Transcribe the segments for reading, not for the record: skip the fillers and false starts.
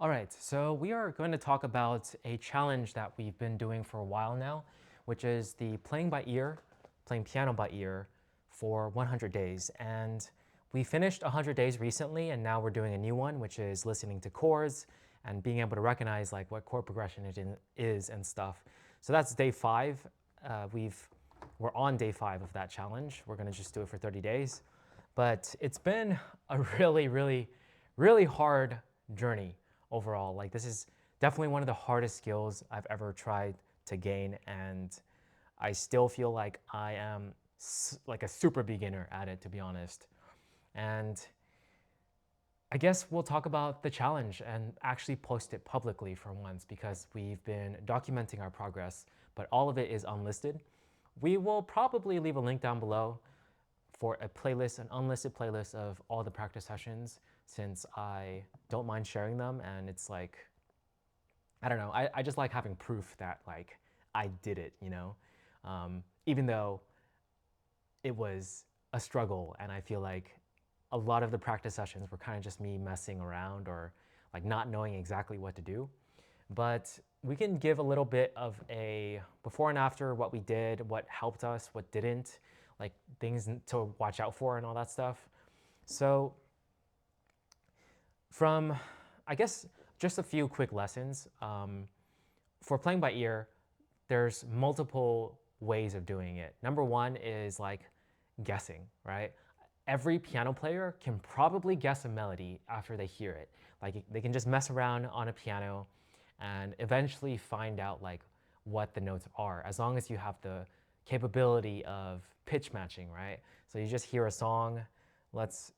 All right, so we are going to talk about a challenge that we've been doing for a while now, which is the playing by ear, playing piano by ear for 100 days. And we finished 100 days recently, and now we're doing a new one, which is listening to chords and being able to recognize like what chord progression is and stuff. So that's day 5. We're on day 5 of that challenge. We're going to just do it for 30 days. But it's been a really hard journey overall. Like, this is definitely one of the hardest skills I've ever tried to gain, and I still feel like I am like a super beginner at it, to be honest. And I guess we'll talk about the challenge and actually post it publicly for once, because we've been documenting our progress, but all of it is unlisted. We will probably leave a link down below for a playlist, an unlisted playlist of all the practice sessions, since I don't mind sharing them. And it's like, I don't know, I just like having proof that like I did it, you know? Even though it was a struggle, and I feel like a lot of the practice sessions were kind of just me messing around or like not knowing exactly what to do. But we can give a little bit of a before and after, what we did, what helped us, what didn't, like things to watch out for and all that stuff. So from, I guess, just a few quick lessons. For playing by ear, there's multiple ways of doing it. Number one is like guessing, right? Every piano player can probably guess a melody after they hear it. Like, they can just mess around on a piano and eventually find out like what the notes are, as long as you have the capability of pitch matching, right? So you just hear a song. Let's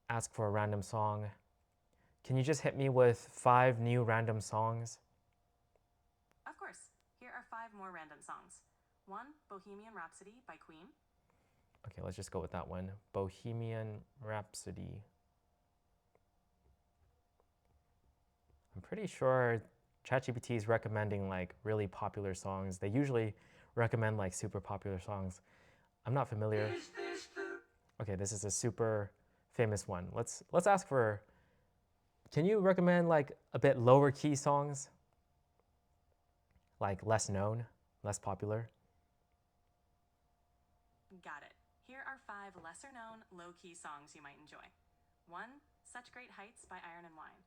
ask for a random song. Can you just hit me with 5 new random songs? Of course. Here are 5 more random songs. 1, Bohemian Rhapsody by Queen. Okay, let's just go with that one. Bohemian Rhapsody. I'm pretty sure ChatGPT is recommending like really popular songs. They usually recommend like super popular songs. I'm not familiar. Okay, this is a super famous one. Let's ask for, can you recommend like a bit lower key songs? Like less known, less popular? Got it. Here are 5 lesser known, low-key songs you might enjoy. 1, Such Great Heights by Iron and Wine.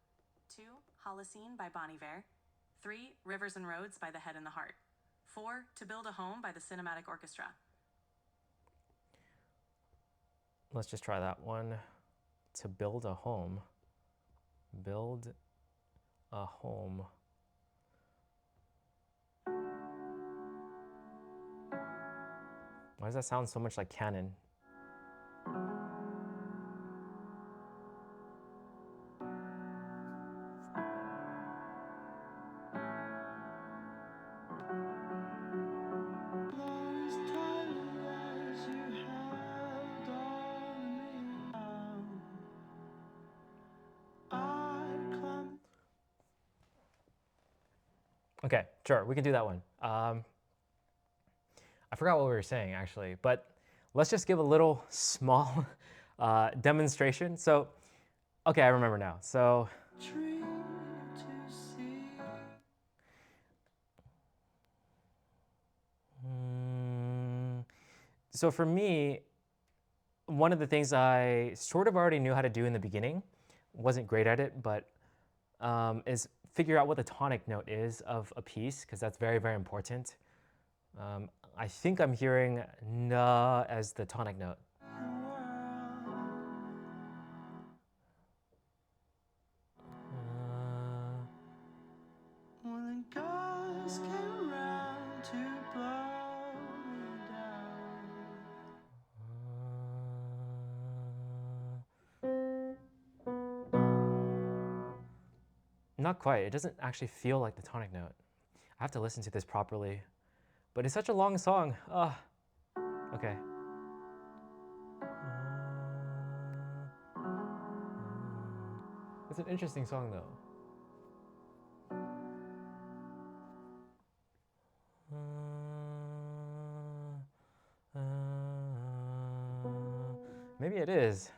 2, Holocene by Bon Iver. 3, Rivers and Roads by The Head and the Heart. 4, To Build a Home by the Cinematic Orchestra. Let's just try that one. To build a home. Build a home. Why does that sound so much like canon? Okay, sure, we can do that one. I forgot what we were saying actually, but let's just give a little small demonstration. So, okay, I remember now. So, so for me, one of the things I sort of already knew how to do in the beginning, wasn't great at it, but is figure out what the tonic note is of a piece, because that's very important. I think I'm hearing na as the tonic note. Not quite. It doesn't actually feel like the tonic note. I have to listen to this properly. But it's such a long song. Okay. It's an interesting song though. Maybe it is.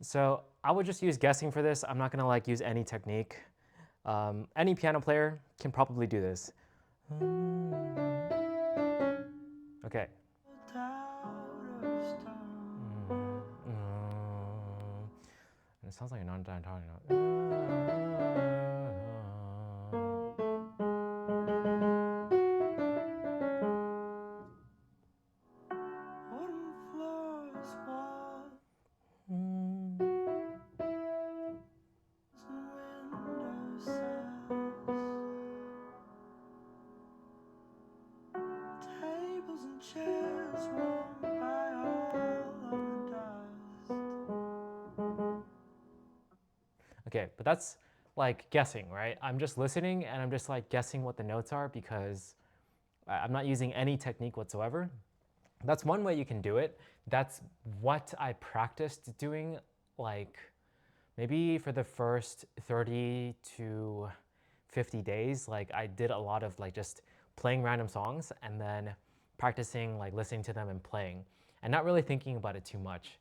So I would just use guessing for this. I'm not gonna like use any technique. Any piano player can probably do this. Okay. And it sounds like a non-diatonic note. Okay, but that's like guessing, right? I'm just listening and I'm just like guessing what the notes are because I'm not using any technique whatsoever. That's one way you can do it. That's what I practiced doing, like maybe for the first 30 to 50 days. Like I did a lot of like just playing random songs and then practicing like listening to them and playing and not really thinking about it too much.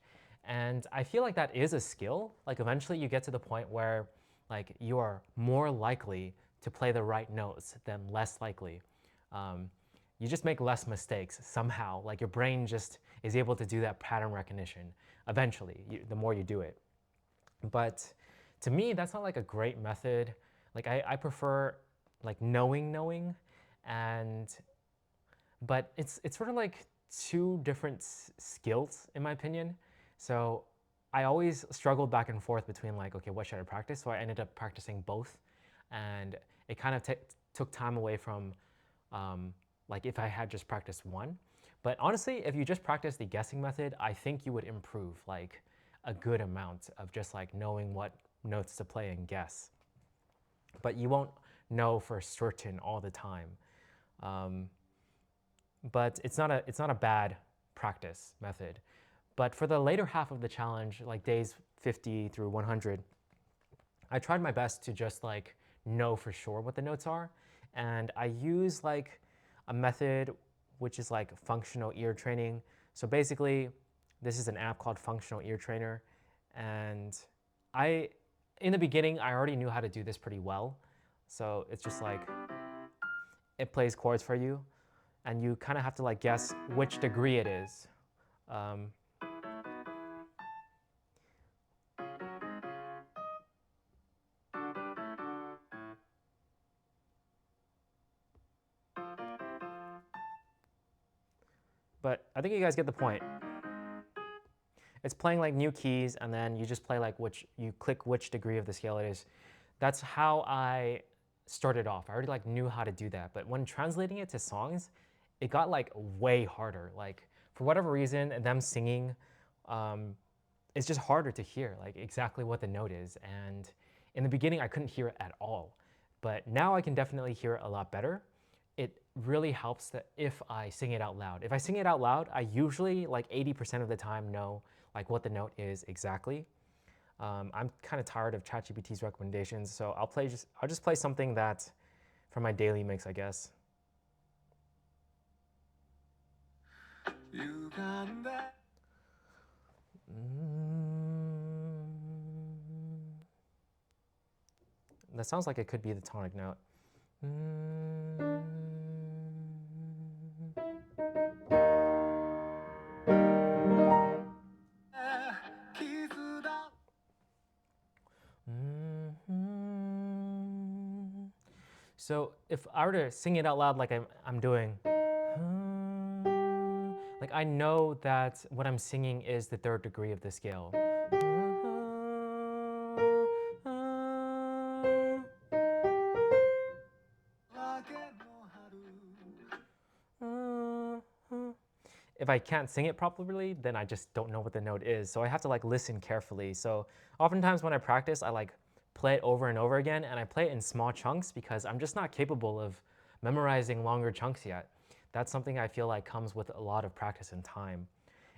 And I feel like that is a skill. Like eventually you get to the point where like you are more likely to play the right notes than less likely. You just make less mistakes somehow. Like your brain just is able to do that pattern recognition eventually, the more you do it. But to me, that's not like a great method. Like I prefer like knowing, and but it's sort of like two different skills in my opinion. So I always struggled back and forth between like, okay, what should I practice? So I ended up practicing both, and it kind of took time away from like if I had just practiced one. But honestly, if you just practice the guessing method, I think you would improve like a good amount of just like knowing what notes to play and guess. But you won't know for certain all the time. But it's not a bad practice method. But for the later half of the challenge, like days 50 through 100, I tried my best to just like know for sure what the notes are. And I use like a method which is like functional ear training. So basically, this is an app called Functional Ear Trainer. And in the beginning, I already knew how to do this pretty well. So it's just like, it plays chords for you. And you kind of have to like guess which degree it is. But I think you guys get the point. It's playing like new keys, and then you just play like you click which degree of the scale it is. That's how I started off. I already like knew how to do that. But when translating it to songs, it got like way harder. Like for whatever reason, them singing, it's just harder to hear like exactly what the note is. And in the beginning, I couldn't hear it at all. But now I can definitely hear it a lot better. It really helps that if I sing it out loud. If I sing it out loud, I usually like 80% of the time know like what the note is exactly. I'm kind of tired of ChatGPT's recommendations, so I'll just play something that for my daily mix, I guess. You come back. That sounds like it could be the tonic note. So if I were to sing it out loud like I'm doing, like I know that what I'm singing is the third degree of the scale. If I can't sing it properly, then I just don't know what the note is. So I have to like listen carefully. So oftentimes when I practice, I like play it over and over again, and I play it in small chunks because I'm just not capable of memorizing longer chunks yet. That's something I feel like comes with a lot of practice and time.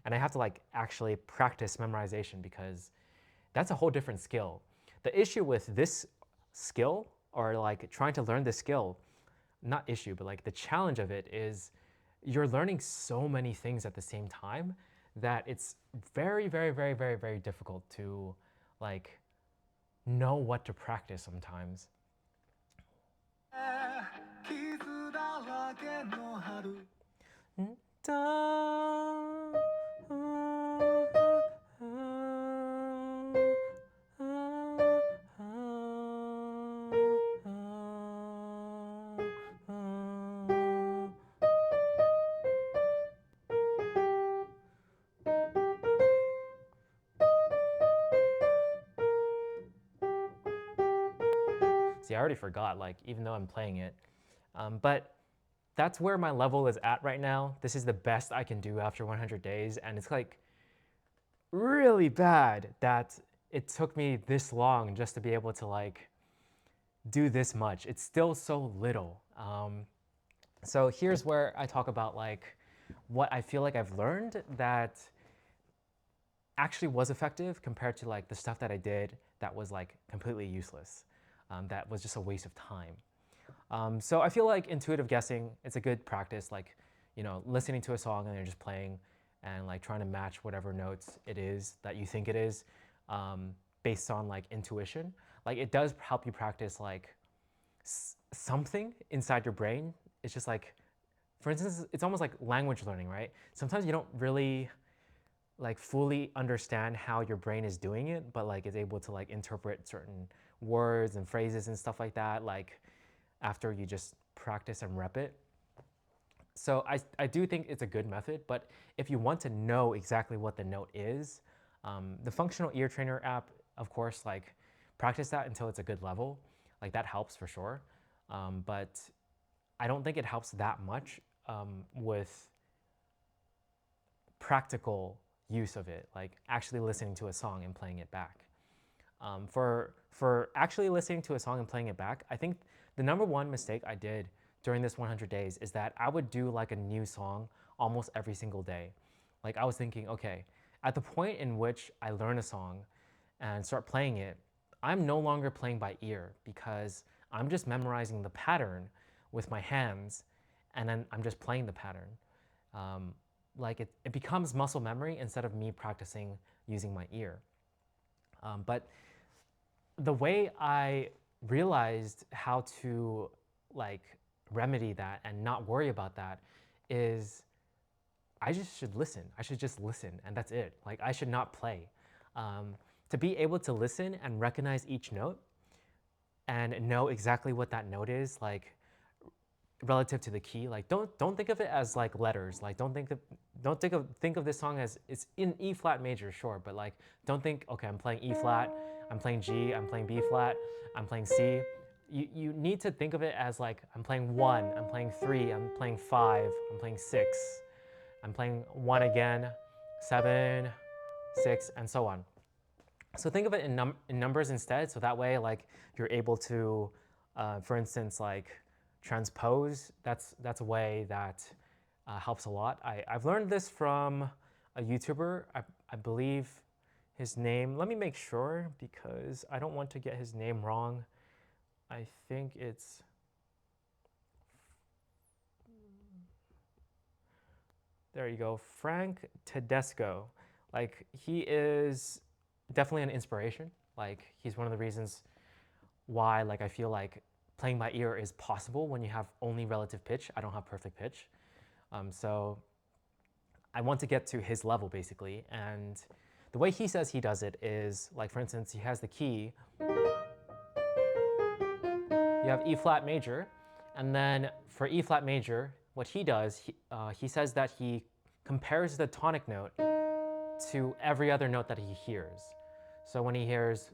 And I have to like actually practice memorization because that's a whole different skill. The issue with this skill, or like trying to learn this skill, not issue, but like the challenge of it is you're learning so many things at the same time that it's very, very, very, very, very difficult to like know what to practice sometimes. See, I already forgot, like, even though I'm playing it. But that's where my level is at right now. This is the best I can do after 100 days. And it's like really bad that it took me this long just to be able to like do this much. It's still so little. So here's where I talk about like what I feel like I've learned that actually was effective compared to like the stuff that I did that was like completely useless. That was just a waste of time. So I feel like intuitive guessing, it's a good practice, like, you know, listening to a song and you're just playing and like trying to match whatever notes it is that you think it is based on like intuition. Like it does help you practice like something inside your brain. It's just like, for instance, it's almost like language learning, right? Sometimes you don't really like fully understand how your brain is doing it, but like it's able to like interpret certain words and phrases and stuff like that, like after you just practice and rep it. So I do think it's a good method, but if you want to know exactly what the note is, the functional ear trainer app, of course, like practice that until it's a good level. Like that helps for sure. But I don't think it helps that much with practical use of it, like actually listening to a song and playing it back. For actually listening to a song and playing it back, I think the number one mistake I did during this 100 days is that I would do like a new song almost every single day. Like I was thinking, okay, at the point in which I learn a song and start playing it, I'm no longer playing by ear because I'm just memorizing the pattern with my hands and then I'm just playing the pattern. Like it becomes muscle memory instead of me practicing using my ear. But the way I realized how to like remedy that and not worry about that is I just should listen. I should just listen and that's it. Like I should not play. To be able to listen and recognize each note and know exactly what that note is, like relative to the key. Like don't think of it as like letters. Like think of this song as it's in E flat major, sure, but like don't think, okay, I'm playing E flat, I'm playing G, I'm playing B flat, I'm playing C. You need to think of it as like I'm playing 1, I'm playing 3, I'm playing 5, I'm playing 6, I'm playing 1 again, 7, 6, and so on. So think of it in numbers instead, so that way like you're able to, for instance, like transpose. That's a way that helps a lot. I've learned this from a YouTuber. I believe his name. Let me make sure because I don't want to get his name wrong. I think it's there you go, Frank Tedesco. Like he is definitely an inspiration. Like he's one of the reasons why like I feel like playing by ear is possible when you have only relative pitch. I don't have perfect pitch. So I want to get to his level basically. And the way he says he does it is like, for instance, he has the key. You have E flat major. And then for E flat major, what he does, he says that he compares the tonic note to every other note that he hears. So when he hears,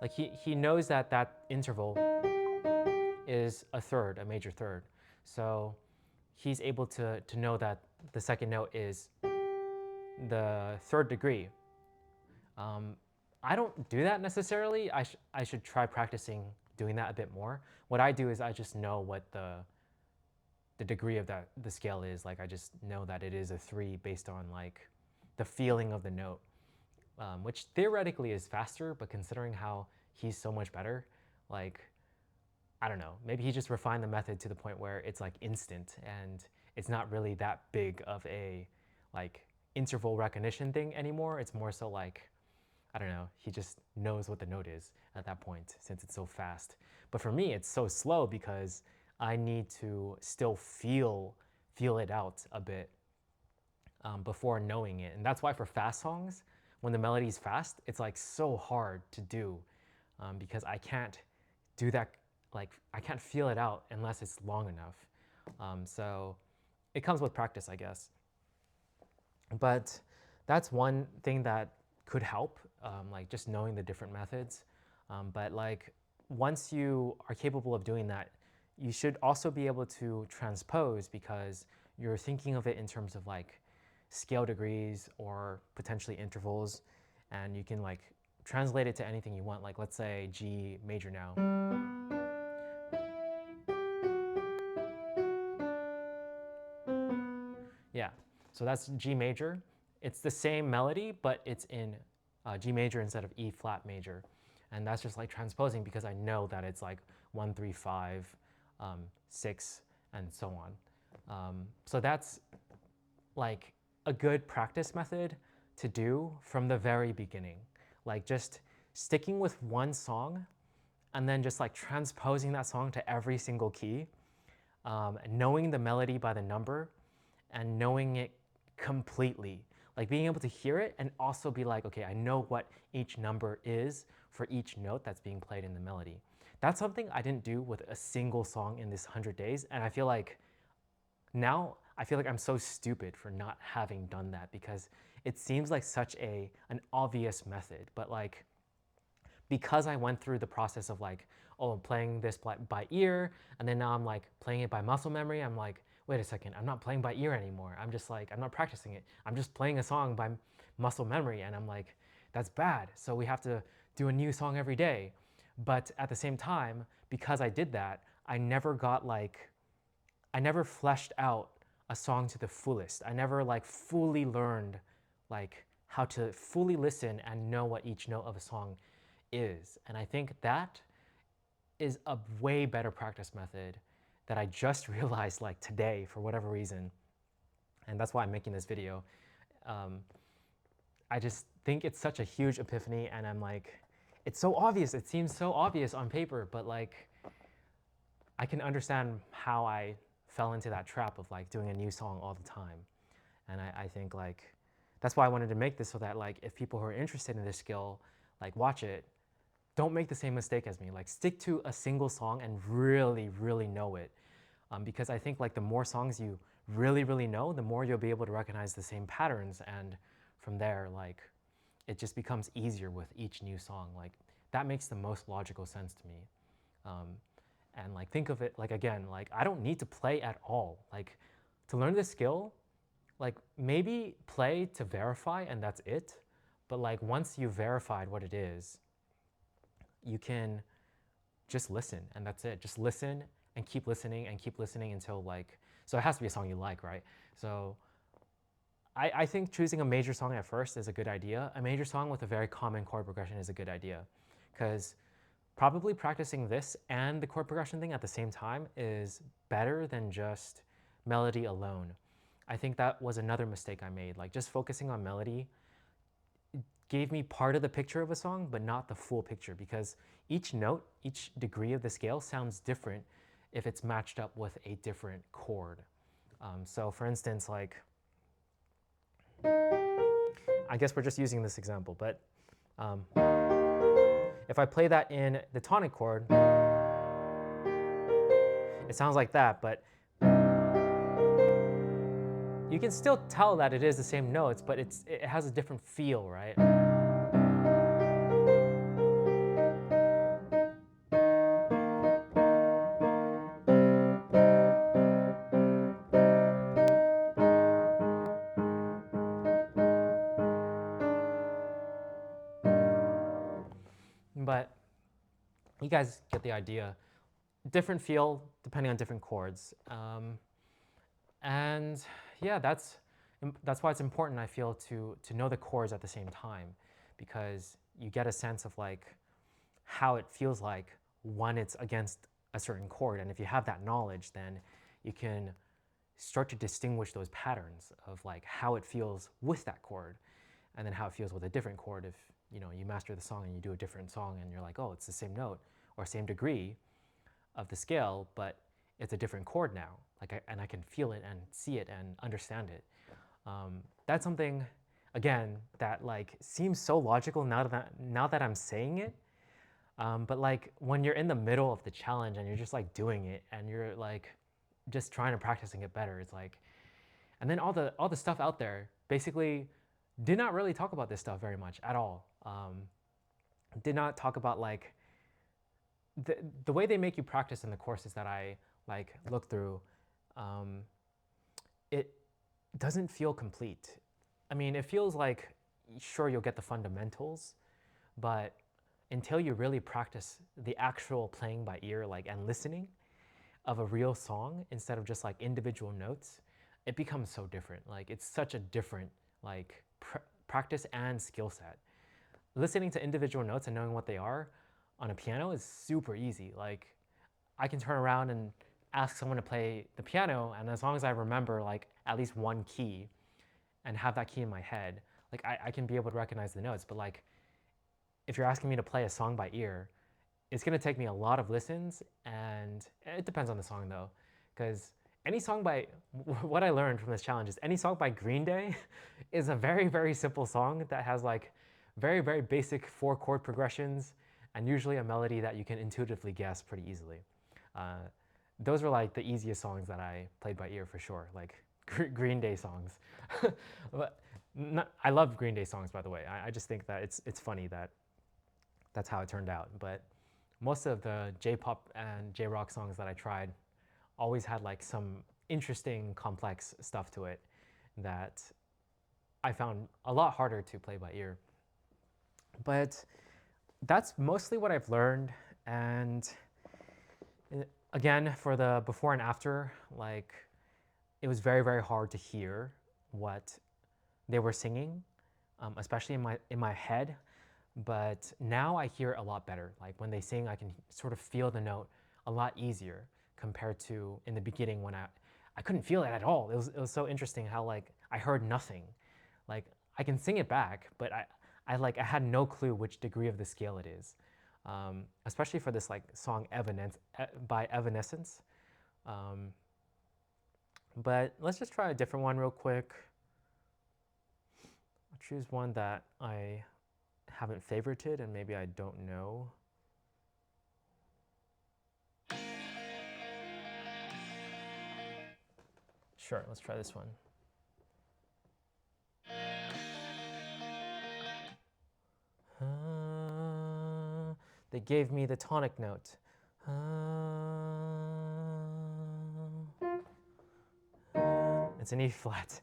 like he knows that that interval is a third, a major third. So he's able to know that the second note is the third degree. I don't do that necessarily. I should try practicing doing that a bit more. What I do is I just know what the degree of the scale is. Like I just know that it is a 3 based on like the feeling of the note, which theoretically is faster, but considering how he's so much better, like I don't know, maybe he just refined the method to the point where it's like instant and it's not really that big of a like interval recognition thing anymore. It's more so like, I don't know, he just knows what the note is at that point since it's so fast. But for me, it's so slow because I need to still feel it out a bit before knowing it. And that's why for fast songs, when the melody is fast, it's like so hard to do because I can't do that, like I can't feel it out unless it's long enough. So it comes with practice, I guess. But that's one thing that could help, like just knowing the different methods. But like once you are capable of doing that, you should also be able to transpose because you're thinking of it in terms of like scale degrees or potentially intervals, and you can like translate it to anything you want. Like let's say G major now. Yeah, so that's G major. It's the same melody, but it's in G major instead of E flat major. And that's just like transposing because I know that it's like 1, 3, 5, 6, and so on. So that's like a good practice method to do from the very beginning. Like just sticking with one song and then just like transposing that song to every single key, knowing the melody by the number and knowing it completely. Like being able to hear it and also be like, okay, I know what each number is for each note that's being played in the melody. That's something I didn't do with a single song in this 100 days. And I feel like now I feel like I'm so stupid for not having done that because it seems like such an obvious method. But like, because I went through the process of like, oh, I'm playing this by ear, and then now I'm like playing it by muscle memory, I'm like, wait a second, I'm not playing by ear anymore. I'm just like, I'm not practicing it. I'm just playing a song by muscle memory, and I'm like, that's bad. So we have to do a new song every day. But at the same time, because I did that, I never fleshed out a song to the fullest. I never like fully learned like how to fully listen and know what each note of a song is. And I think that is a way better practice method that I just realized like today for whatever reason. And that's why I'm making this video. I just think it's such a huge epiphany, and I'm like, it's so obvious. It seems so obvious on paper, but like, I can understand how I fell into that trap of like doing a new song all the time. And I think like, that's why I wanted to make this so that like, if people who are interested in this skill, like watch it, don't make the same mistake as me. Like stick to a single song and really, really know it. Because I think like the more songs you really, really know, the more you'll be able to recognize the same patterns. And from there, like it just becomes easier with each new song. Like that makes the most logical sense to me. And like think of it like, again, like I don't need to play at all. Like to learn this skill, like maybe play to verify and that's it. But like once you've verified what it is, you can just listen and that's it. Just listen and keep listening until like, so it has to be a song you like, right? So I think choosing a major song at first is a good idea. A major song with a very common chord progression is a good idea because probably practicing this and the chord progression thing at the same time is better than just melody alone. I think that was another mistake I made. Like just focusing on melody gave me part of the picture of a song, but not the full picture because each note, each degree of the scale sounds different if it's matched up with a different chord. So for instance, like, I guess we're just using this example, but if I play that in the tonic chord, it sounds like that, but you can still tell that it is the same notes, but it has a different feel, right? But you guys get the idea. Different feel depending on different chords. And yeah, that's why it's important, I feel, to know the chords at the same time, because you get a sense of like how it feels like when it's against a certain chord. And if you have that knowledge, then you can start to distinguish those patterns of like how it feels with that chord, and then how it feels with a different chord. If you master the song and you do a different song and you're like, oh, it's the same note or same degree of the scale, but it's a different chord now. And I can feel it and see it and understand it. That's something, again, that like seems so logical now that I'm saying it. But like when you're in the middle of the challenge and you're just like doing it and you're like just trying to practice and get better, it's like, and then all the stuff out there basically did not really talk about this stuff very much at all. Did not talk about like the way they make you practice in the courses that I like look through. It doesn't feel complete. I mean, it feels like sure you'll get the fundamentals, but until you really practice the actual playing by ear, like and listening of a real song instead of just like individual notes, it becomes so different. Like it's such a different like practice and skill set. Listening to individual notes and knowing what they are on a piano is super easy. Like I can turn around and ask someone to play the piano, and as long as I remember like at least one key and have that key in my head, like I can be able to recognize the notes. But like if you're asking me to play a song by ear, it's gonna take me a lot of listens, and it depends on the song though, because any song by, what I learned from this challenge is any song by Green Day is a very, very simple song that has like very, very basic 4-chord progressions and usually a melody that you can intuitively guess pretty easily. Those were like the easiest songs that I played by ear for sure, like Green Day songs. But I love Green Day songs, by the way. I just think that it's funny that that's how it turned out. But most of the J-pop and J-rock songs that I tried always had like some interesting, complex stuff to it that I found a lot harder to play by ear. But that's mostly what I've learned. And again, for the before and after, like it was very, very hard to hear what they were singing, especially in my head. But now I hear it a lot better. Like when they sing, I can sort of feel the note a lot easier compared to in the beginning when I couldn't feel it at all. It was so interesting how like I heard nothing. Like I can sing it back, but I had no clue which degree of the scale it is. Especially for this like song by Evanescence. But let's just try a different one real quick. I'll choose one that I haven't favorited and maybe I don't know. Sure, let's try this one. They gave me the tonic note. It's an E flat.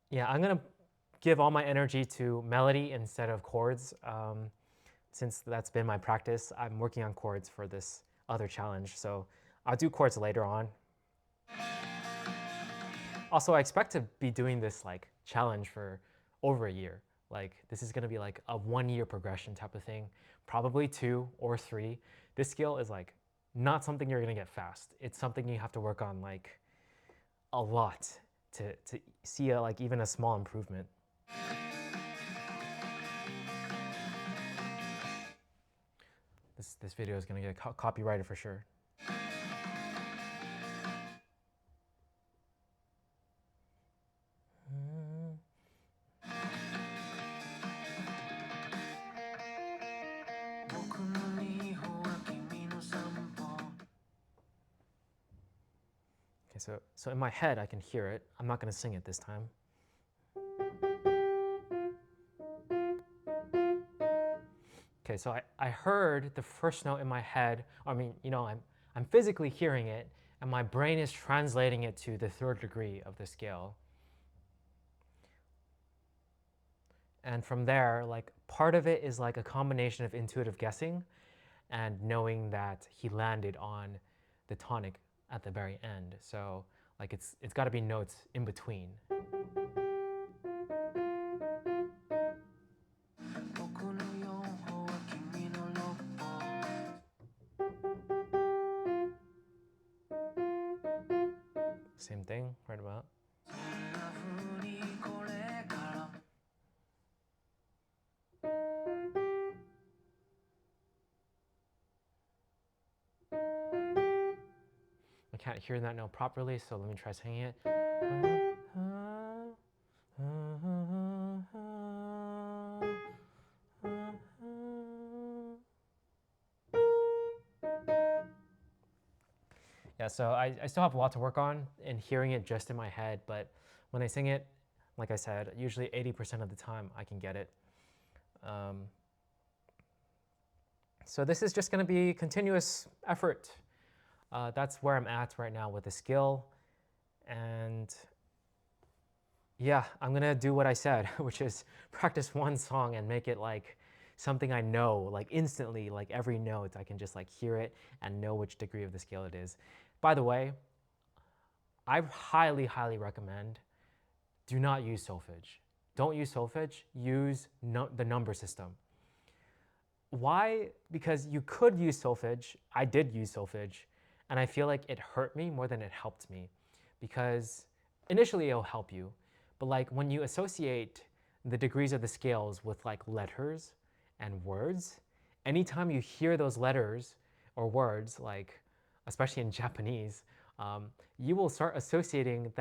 Yeah, I'm gonna give all my energy to melody instead of chords. Since that's been my practice, I'm working on chords for this other challenge, so I'll do chords later on. Also, I expect to be doing this like challenge for over a year. Like this is gonna be like a 1-year progression type of thing, probably 2 or 3. This skill is like not something you're gonna get fast. It's something you have to work on like a lot to see like even a small improvement. This video is gonna get copyrighted for sure. Okay, so in my head I can hear it. I'm not gonna sing it this time. Okay, so I heard the first note in my head. I mean, I'm physically hearing it, and my brain is translating it to the 3rd degree of the scale. And from there, like part of it is like a combination of intuitive guessing and knowing that he landed on the tonic at the very end. So like it's got to be notes in between. Same thing, right about. I can't hear that note properly, so let me try singing it. Yeah, so I still have a lot to work on in hearing it just in my head, but when I sing it, like I said, usually 80% of the time I can get it. So this is just going to be continuous effort. That's where I'm at right now with the skill. And yeah, I'm going to do what I said, which is practice one song and make it like something I know, like instantly, like every note, I can just like hear it and know which degree of the scale it is. By the way, I highly, highly recommend do not use solfège. Don't use solfège, use the number system. Why? Because you could use solfège. I did use solfège, and I feel like it hurt me more than it helped me. Because initially it'll help you, but like when you associate the degrees of the scales with like letters and words, anytime you hear those letters or words, like especially in Japanese, you will start associating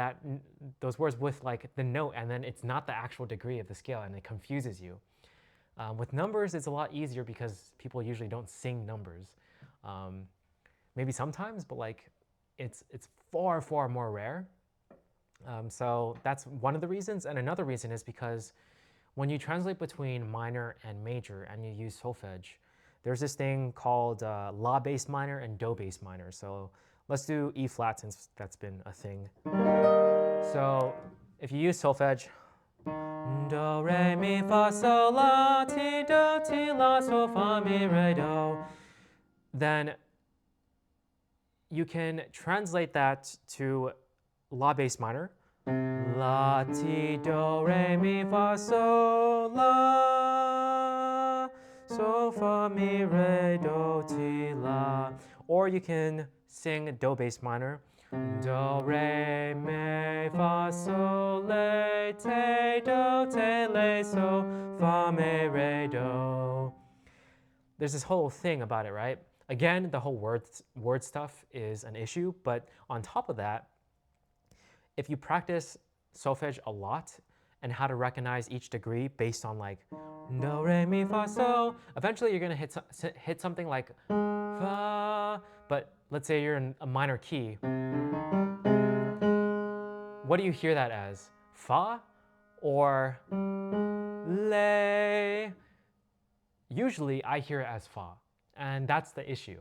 those words with like the note, and then it's not the actual degree of the scale, and it confuses you. With numbers, it's a lot easier because people usually don't sing numbers. Maybe sometimes, but like it's far, far more rare. So that's one of the reasons. And another reason is because when you translate between minor and major and you use solfège, there's this thing called La bass minor and Do bass minor. So let's do E flat since that's been a thing. So if you use solfège, do, re, mi, fa, sol, la, ti, do, ti, la, sol, fa, mi, re, do, then you can translate that to La bass minor. La, ti, do, re, mi, fa, sol, la, sol, fa, mi, re, do, ti, la. Or you can sing Do bass minor. Do, re, mi, fa, sol, le, te, do, te, le, sol, fa, mi, re, do. There's this whole thing about it, right? Again, the whole word stuff is an issue, but on top of that, if you practice solfège a lot and how to recognize each degree based on like do, re, mi, fa, sol, eventually you're gonna hit something like fa, but let's say you're in a minor key. What do you hear that as? Fa or le? Usually I hear it as fa, and that's the issue,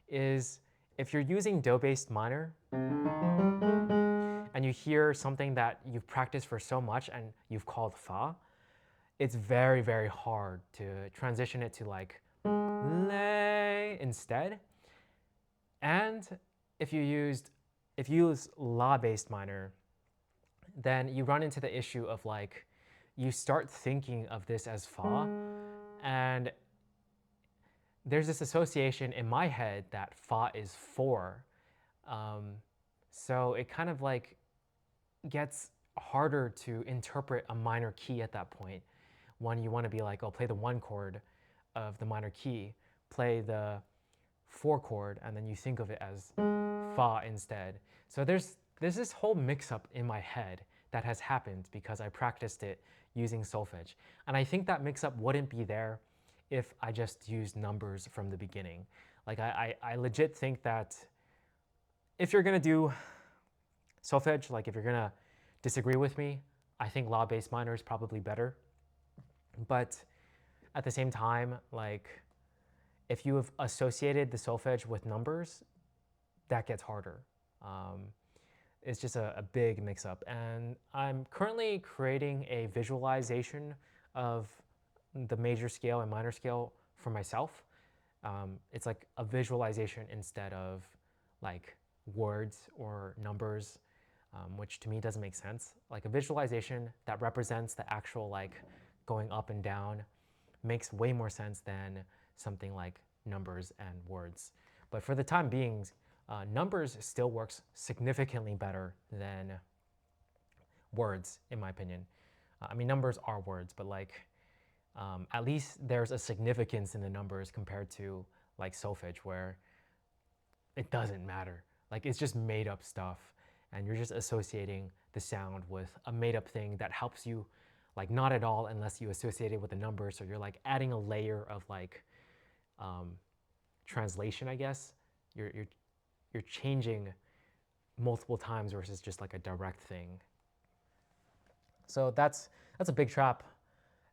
is if you're using do-based minor and you hear something that you've practiced for so much and you've called fa, it's very, very hard to transition it to like le instead. And if you use la-based minor, then you run into the issue of like, you start thinking of this as fa, and there's this association in my head that fa is 4. So it kind of like gets harder to interpret a minor key at that point when you want to be like, oh, play the 1 chord of the minor key, play the 4 chord, and then you think of it as fa instead. So there's this whole mix-up in my head that has happened because I practiced it using solfège. And I think that mix-up wouldn't be there if I just used numbers from the beginning. Like I legit think that if you're gonna do solfège, like if you're gonna disagree with me, I think la bass minor is probably better. But at the same time, like if you have associated the solfège with numbers, that gets harder. It's just a big mix-up. And I'm currently creating a visualization of the major scale and minor scale for myself. It's like a visualization instead of like words or numbers, which to me doesn't make sense. Like a visualization that represents the actual like going up and down makes way more sense than something like numbers and words. But for the time being, numbers still works significantly better than words, in my opinion. I mean, numbers are words, but like at least there's a significance in the numbers compared to like solfège, where it doesn't matter. Like it's just made up stuff, and you're just associating the sound with a made up thing that helps you, like not at all unless you associate it with the numbers. So you're like adding a layer of like translation, I guess. You're changing multiple times versus just like a direct thing. So that's a big trap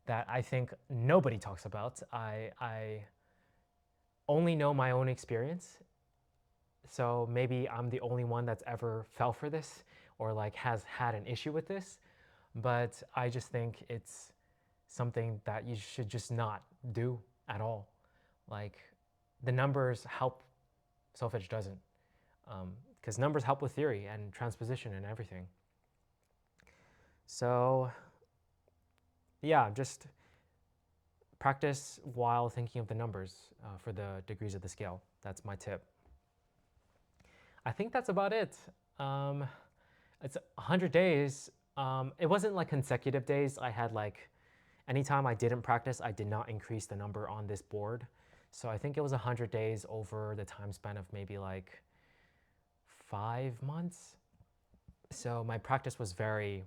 that I think nobody talks about. I only know my own experience, so maybe I'm the only one that's ever fell for this or like has had an issue with this, but I just think it's something that you should just not do at all. Like the numbers help, solfège doesn't, because numbers help with theory and transposition and everything. So yeah, just practice while thinking of the numbers for the degrees of the scale. That's my tip. I think that's about it. It's 100 days. It wasn't like consecutive days. I had like, anytime I didn't practice, I did not increase the number on this board. So I think it was 100 days over the time span of maybe like 5 months. So my practice was very,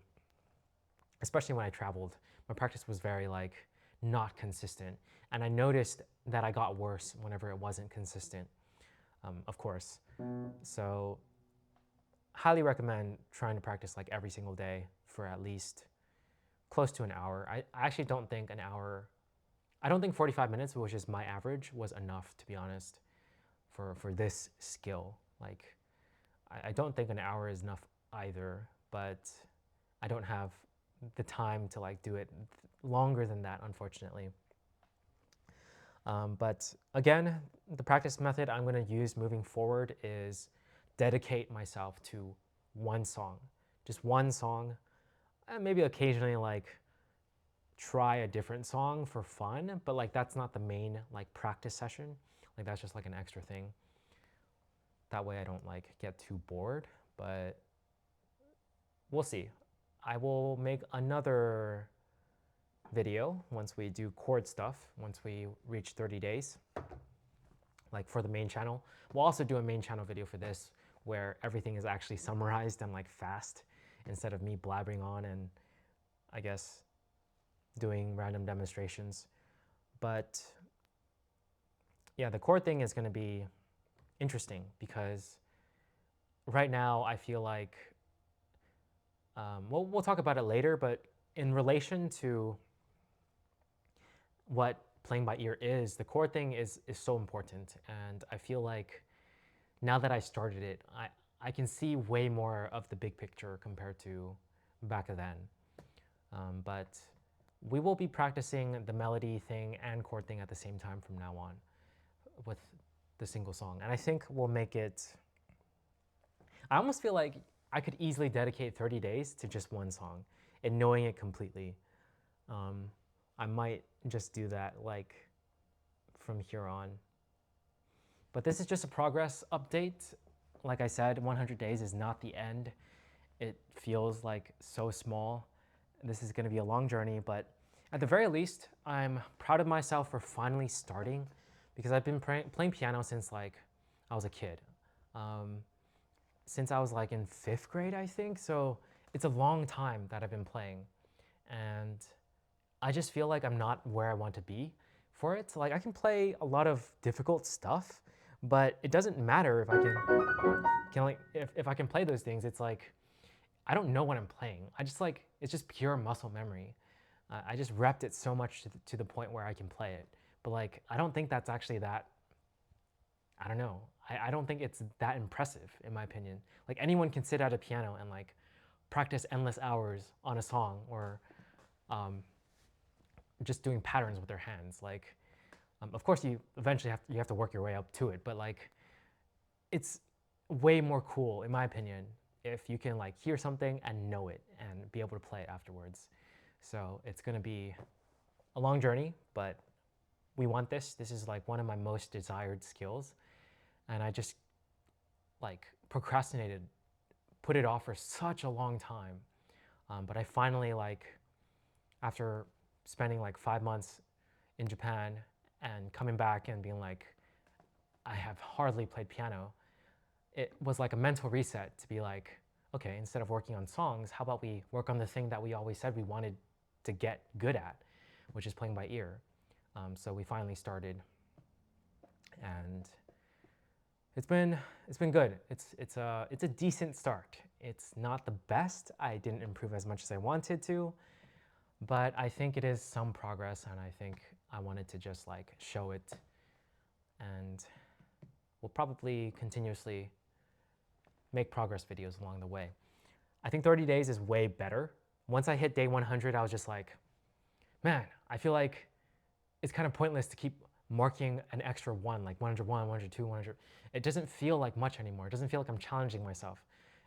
especially when I traveled, my practice was very like not consistent. And I noticed that I got worse whenever it wasn't consistent, of course. So highly recommend trying to practice like every single day for at least close to an hour. I actually don't think an hour, I don't think 45 minutes, which is my average, was enough, to be honest, for this skill. Like, I don't think an hour is enough either, but I don't have the time to like do it longer than that, unfortunately. But again, the practice method I'm going to use moving forward is dedicate myself to one song, just one song, and maybe occasionally like try a different song for fun, but like that's not the main like practice session. Like that's just like an extra thing. That way I don't like get too bored, but we'll see. I will make another video once we do chord stuff, once we reach 30 days, like for the main channel. We'll also do a main channel video for this where everything is actually summarized and like fast instead of me blabbering on and I guess doing random demonstrations. But yeah, the chord thing is going to be interesting because right now I feel like, we'll talk about it later, but in relation to what playing by ear is, the chord thing is so important. And I feel like now that I started it, I can see way more of the big picture compared to back then. But we will be practicing the melody thing and chord thing at the same time from now on with the single song. And I think we'll make it, I almost feel like I could easily dedicate 30 days to just one song and knowing it completely. I might just do that like from here on. But this is just a progress update. Like I said, 100 days is not the end. It feels like so small. This is going to be a long journey, but at the very least, I'm proud of myself for finally starting because I've been playing piano since like I was a kid. Since I was like in 5th grade, I think. So it's a long time that I've been playing. And I just feel like I'm not where I want to be for it. Like I can play a lot of difficult stuff, but it doesn't matter if I can like if I can play those things. It's like I don't know what I'm playing. I just like it's just pure muscle memory. I just repped it so much to the point where I can play it. But like I don't think that's actually that. I don't know. I don't think it's that impressive in my opinion. Like anyone can sit at a piano and like practice endless hours on a song or just doing patterns with their hands. Like, of course, you eventually have to work your way up to it, but like, it's way more cool, in my opinion, if you can like hear something and know it and be able to play it afterwards. So it's gonna be a long journey, but we want this. This is like one of my most desired skills, and I just like procrastinated, put it off for such a long time. But I finally, like, after spending like 5 months in Japan and coming back and being like, I have hardly played piano, it was like a mental reset to be like, okay, instead of working on songs, how about we work on the thing that we always said we wanted to get good at, which is playing by ear. So we finally started, and it's been good. It's a decent start. It's not the best. I didn't improve as much as I wanted to, but I think it is some progress, and I think I wanted to just like show it, and we'll probably continuously make progress videos along the way. I think 30 days is way better. Once I hit day 100, I was just like, man, I feel like it's kind of pointless to keep marking an extra one, like 101, 102, 100. It doesn't feel like much anymore. It doesn't feel like I'm challenging myself.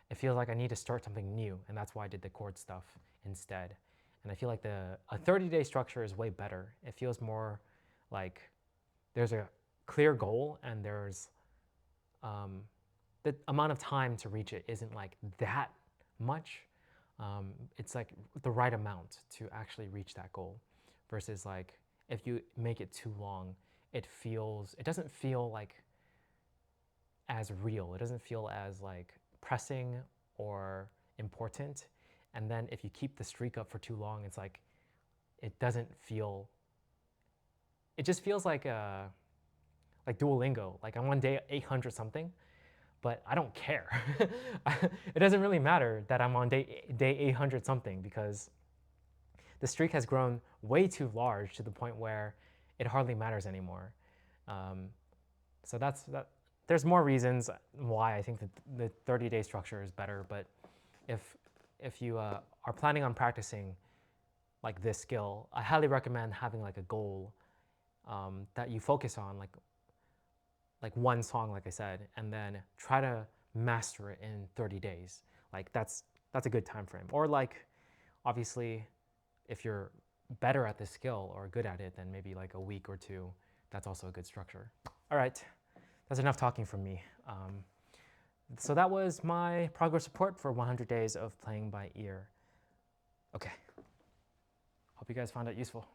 It feels like I need to start something new, and that's why I did the chord stuff instead. And I feel like a 30-day structure is way better. It feels more like there's a clear goal, and there's the amount of time to reach it isn't like that much. It's like the right amount to actually reach that goal, versus like if you make it too long, it doesn't feel like as real. It doesn't feel as like pressing or important. And then if you keep the streak up for too long, it's like it doesn't feel. It just feels like Duolingo. Like I'm on day 800 something, but I don't care. It doesn't really matter that I'm on day 800 something, because the streak has grown way too large to the point where it hardly matters anymore. So there's more reasons why I think that the 30-day structure is better. But if you are planning on practicing like this skill, I highly recommend having like a goal that you focus on, like one song, like I said, and then try to master it in 30 days. Like that's a good time frame. Or like, obviously, if you're better at this skill or good at it, then maybe like a week or two. That's also a good structure. All right, that's enough talking from me. So that was my progress report for 100 days of playing by ear. Okay, hope you guys found it useful.